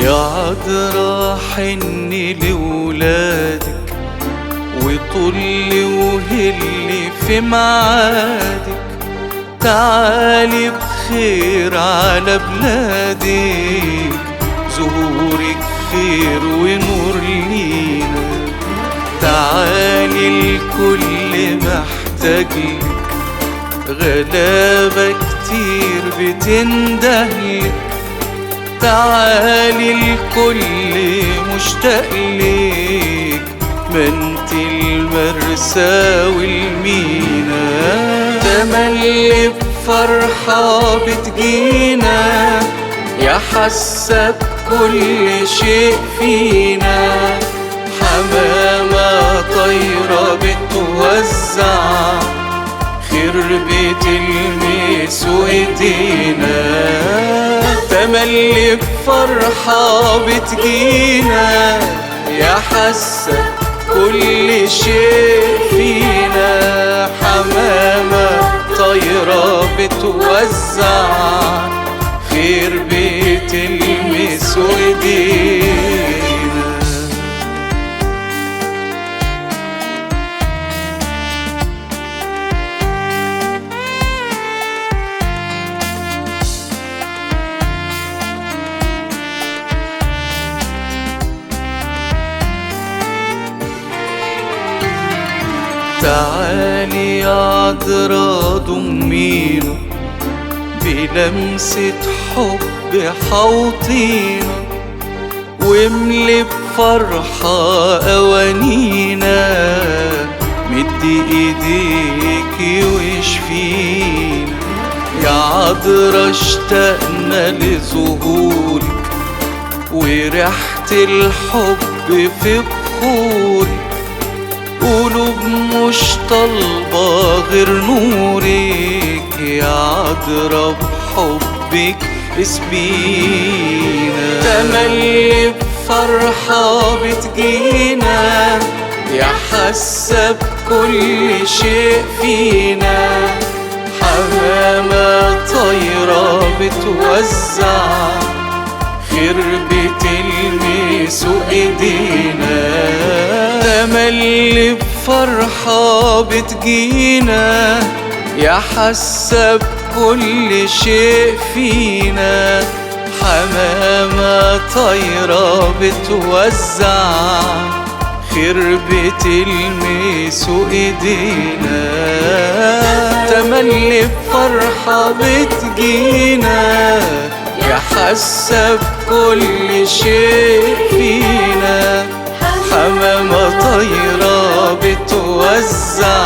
يا عذرا حني لولادك وطلي وهلي في معادك، تعالي بخير على بلادك، زهورك خير ونور لينا، تعالي الكل محتاجلك، غلابة كتير بتندهلك، تعالي الكل مشتاقلك، ما انت المرسى والمينا، تملي بفرحة بتجينا، يا حاسة بكل شيء فينا، حمامة طايرة بتوزع خير بتلمس ايدينا، تملي بفرحة بتجينا، يا حاسة كل شيء فينا، حمامة طايرة بتوزع خير بتلمس ايدينا. تعالي يا عذرا ضمينا، بلمسة حب حوطينا، واملي بفرحة أوانينا، مدي ايديكي واشفينا، يا عذرا اشتقنا لظهورك، وريحة الحب في بخورك، قلوب مش طالبة غير نورك، يا عذرا بحبك اسبينا، تملي بفرحة بتجينا، يا حاسة بكل شيء فينا، حمامة طايرة بتوزع خير بتلمس ايدينا، تملي بفرحة بتجينا، يا حاسة بكل شيء فينا، حمامة طايرة بتوزع خير بتلمس ايدينا، تملي بفرحة بتجينا، يا حاسة بكل شيء فينا، حمامة طايرة بتوزع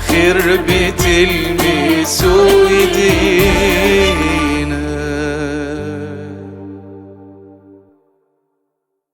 خير بتلمس ايدينا.